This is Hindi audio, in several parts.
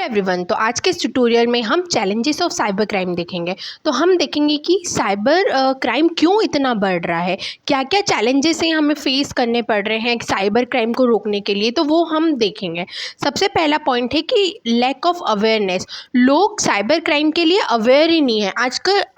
एवरीवन, तो आज के इस ट्यूटोरियल में हम चैलेंजेस ऑफ साइबर क्राइम देखेंगे। तो हम देखेंगे कि साइबर क्राइम क्यों इतना बढ़ रहा है, क्या क्या चैलेंजेस हैं हमें फेस करने पड़ रहे हैं साइबर क्राइम को रोकने के लिए, तो वो हम देखेंगे। सबसे पहला पॉइंट है कि लैक ऑफ अवेयरनेस। लोग साइबर क्राइम के लिए अवेयर ही नहीं है।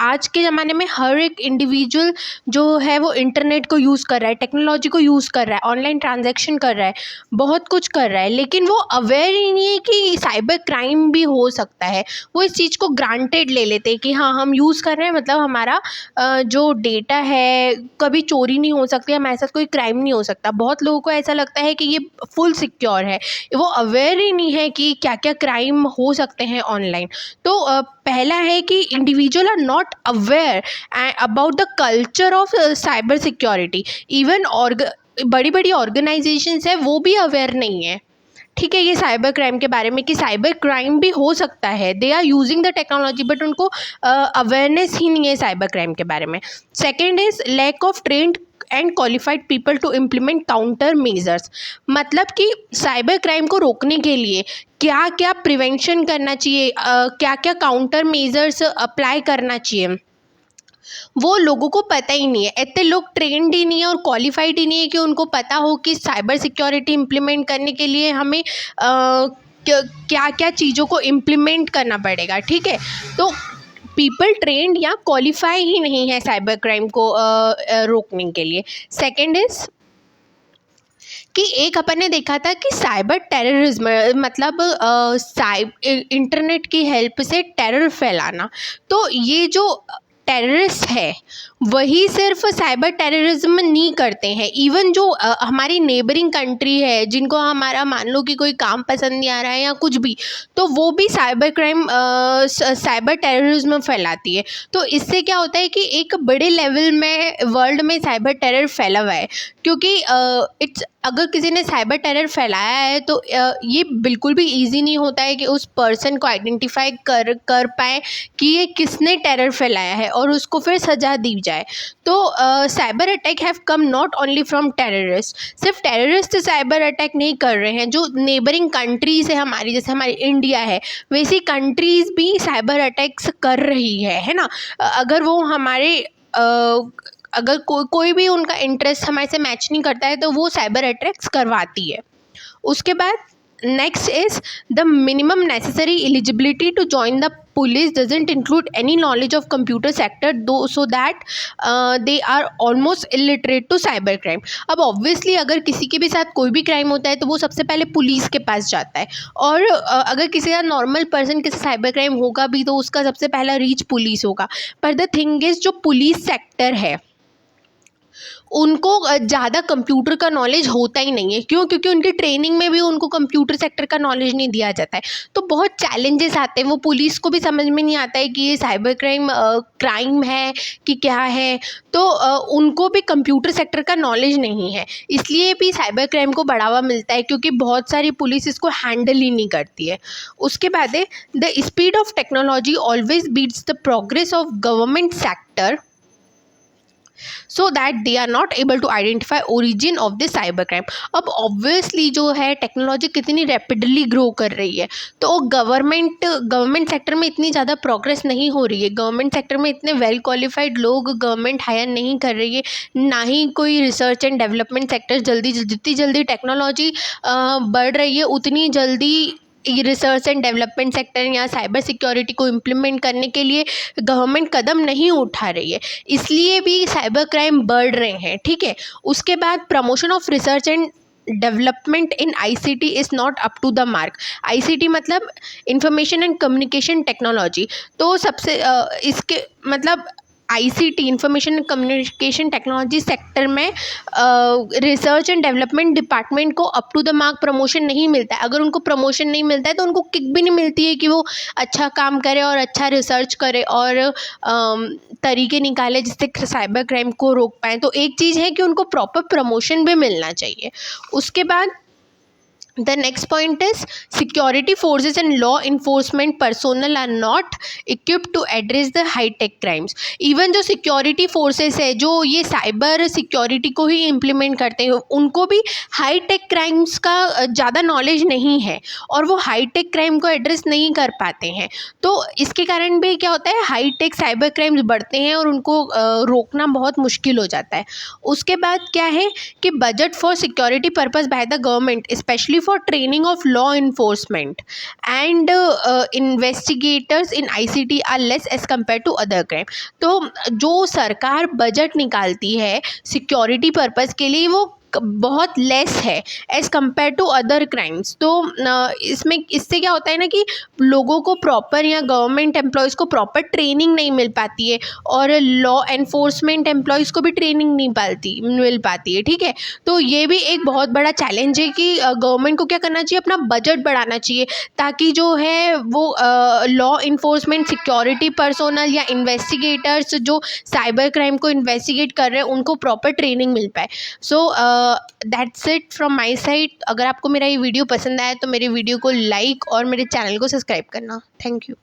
आज के ज़माने में हर एक इंडिविजुअल जो है वो इंटरनेट को यूज़ कर रहा है, टेक्नोलॉजी को यूज़ कर रहा है, ऑनलाइन ट्रांजैक्शन कर रहा है, बहुत कुछ कर रहा है, लेकिन वो अवेयर ही नहीं है कि साइबर क्राइम भी हो सकता है। वो इस चीज़ को ग्रांटेड ले लेते हैं कि हाँ, हम यूज़ कर रहे हैं, मतलब हमारा जो डेटा है कभी चोरी नहीं हो सकती, हमारे साथ कोई क्राइम नहीं हो सकता। बहुत लोगों को ऐसा लगता है कि ये फुल सिक्योर है, वो अवेयर ही नहीं है कि क्या क्या क्राइम हो सकते हैं ऑनलाइन। तो पहला है कि individual are not aware about the culture of cyber security. Even बड़ी बड़ी ऑर्गेनाइजेशंस है वो भी अवेयर नहीं है, ठीक है, ये साइबर क्राइम के बारे में कि साइबर क्राइम भी हो सकता है। They are using the technology but उनको अवेयरनेस ही नहीं है साइबर क्राइम के बारे में। Second is lack of trained and qualified people to implement counter measures. मतलब कि साइबर क्राइम को रोकने के लिए क्या क्या प्रिवेंशन करना चाहिए, क्या क्या काउंटर मेजर्स अप्लाई करना चाहिए, वो लोगों को पता ही नहीं है। इतने लोग ट्रेंड ही नहीं है और क्वालिफाइड ही नहीं है कि उनको पता हो कि साइबर सिक्योरिटी इम्प्लीमेंट करने के लिए हमें क्या क्या चीज़ों को इम्प्लीमेंट करना पड़ेगा, ठीक है। तो पीपल ट्रेंड या क्वालिफाई ही नहीं है साइबर क्राइम को रोकने के लिए। सेकेंड इज कि एक अपन ने देखा था कि साइबर टेररिज्म मतलब इंटरनेट की हेल्प से टेरर फैलाना। तो ये जो टेररिस्ट है वही सिर्फ साइबर टेररिज्म नहीं करते हैं, इवन जो हमारी नेबरिंग कंट्री है जिनको हमारा मान लो कि कोई काम पसंद नहीं आ रहा है या कुछ भी, तो वो भी साइबर क्राइम साइबर टेररिज्म फैलाती है। तो इससे क्या होता है कि एक बड़े लेवल में वर्ल्ड में साइबर टेरर फैला हुआ है, क्योंकि अगर किसी ने साइबर टेरर फैलाया है तो ये बिल्कुल भी इजी नहीं होता है कि उस पर्सन को आइडेंटिफाई कर पाए कि ये किसने टेरर फैलाया है और उसको फिर सजा दी जाए। तो cyber attack have come not only from terrorist. सिर्फ टेररिस्ट साइबर अटैक नहीं कर रहे हैं, जो नेबरिंग कंट्रीज़ है हमारी, जैसे हमारी इंडिया है, वैसी कंट्रीज़ भी साइबर अटैक्स कर रही है ना। अगर वो हमारे अगर कोई भी उनका इंटरेस्ट हमारे से मैच नहीं करता है तो वो साइबर अटैक्स करवाती है। उसके बाद next is the minimum necessary eligibility to join the police doesn't include any knowledge of computer sector though, so that they are almost illiterate to cyber crime. अब ऑब्वियसली अगर किसी के भी साथ कोई भी क्राइम होता है तो वो सबसे पहले पुलिस के पास जाता है, और अगर किसी का नॉर्मल पर्सन के साथ साइबर क्राइम होगा भी तो उसका सबसे पहला रीच पुलिस होगा। पर द थिंग इज जो पुलिस सेक्टर है उनको ज़्यादा कंप्यूटर का नॉलेज होता ही नहीं है। क्यों? क्योंकि उनकी ट्रेनिंग में भी उनको कंप्यूटर सेक्टर का नॉलेज नहीं दिया जाता है। तो बहुत चैलेंजेस आते हैं, वो पुलिस को भी समझ में नहीं आता है कि ये साइबर क्राइम है कि क्या है। तो उनको भी कंप्यूटर सेक्टर का नॉलेज नहीं है, इसलिए भी साइबर क्राइम को बढ़ावा मिलता है, क्योंकि बहुत सारी पुलिस इसको हैंडल ही नहीं करती है। उसके बाद है the speed of technology always beats the progress of government sector, so that they are not able to identify origin of the cyber crime. अब ऑब्वियसली जो है टेक्नोलॉजी कितनी रैपिडली ग्रो कर रही है, तो गवर्नमेंट सेक्टर में इतनी ज़्यादा प्रोग्रेस नहीं हो रही है। गवर्नमेंट सेक्टर में इतने वेल क्वालिफाइड लोग गवर्नमेंट हायर नहीं कर रही है, ना ही कोई रिसर्च एंड डेवलपमेंट सेक्टर जितनी जल्दी टेक्नोलॉजी बढ़ रही है उतनी जल्दी ये रिसर्च एंड डेवलपमेंट सेक्टर या साइबर सिक्योरिटी को इम्प्लीमेंट करने के लिए गवर्नमेंट कदम नहीं उठा रही है, इसलिए भी साइबर क्राइम बढ़ रहे हैं, ठीक है। उसके बाद promotion of research and development in ICT is not up to the mark. ICT मतलब इंफॉर्मेशन एंड कम्युनिकेशन टेक्नोलॉजी। तो सबसे इसके मतलब ICT information and communication technology sector में रिसर्च एंड डेवलपमेंट डिपार्टमेंट को up to the mark promotion नहीं मिलता है। अगर उनको प्रमोशन नहीं मिलता है तो उनको किक भी नहीं मिलती है कि वो अच्छा काम करे और अच्छा रिसर्च करे और तरीके निकाले जिससे साइबर क्राइम को रोक पाएँ। तो एक चीज़ है कि उनको प्रॉपर प्रमोशन भी मिलना चाहिए। उसके बाद The next point is security forces and law enforcement personnel are not equipped to address the high tech crimes. Even जो security forces है, जो ये cyber security को ही implement करते हैं, उनको भी high tech crimes का ज़्यादा knowledge नहीं है और वो high tech crime को address नहीं कर पाते हैं। तो इसके कारण भी क्या होता है, high tech cyber crimes बढ़ते हैं और उनको रोकना बहुत मुश्किल हो जाता है। उसके बाद क्या है कि budget for security purpose by the government specially for training of law enforcement and investigators in ICT are less as compared to other crime। तो जो सरकार बजट निकालती है सिक्योरिटी पर्पस के लिए वो बहुत लेस है as compare to other crimes. तो इसमें इससे क्या होता है ना कि लोगों को प्रॉपर या गवर्नमेंट एम्प्लॉयज़ को प्रॉपर ट्रेनिंग नहीं मिल पाती है और लॉ एनफोर्समेंट एम्प्लॉयज़ को भी ट्रेनिंग नहीं मिल पाती है। ठीक है, तो ये भी एक बहुत बड़ा चैलेंज है कि गवर्नमेंट को क्या करना चाहिए, अपना बजट बढ़ाना चाहिए ताकि जो है वो लॉ इन्फोर्समेंट सिक्योरिटी पर्सोनल या इन्वेस्टिगेटर्स जो साइबर क्राइम को इन्वेस्टिगेट कर रहे हैं उनको प्रॉपर ट्रेनिंग मिल पाए। So that's it from my side. अगर आपको मेरा ये वीडियो पसंद आया तो मेरे वीडियो को लाइक और मेरे चैनल को सब्सक्राइब करना। Thank you.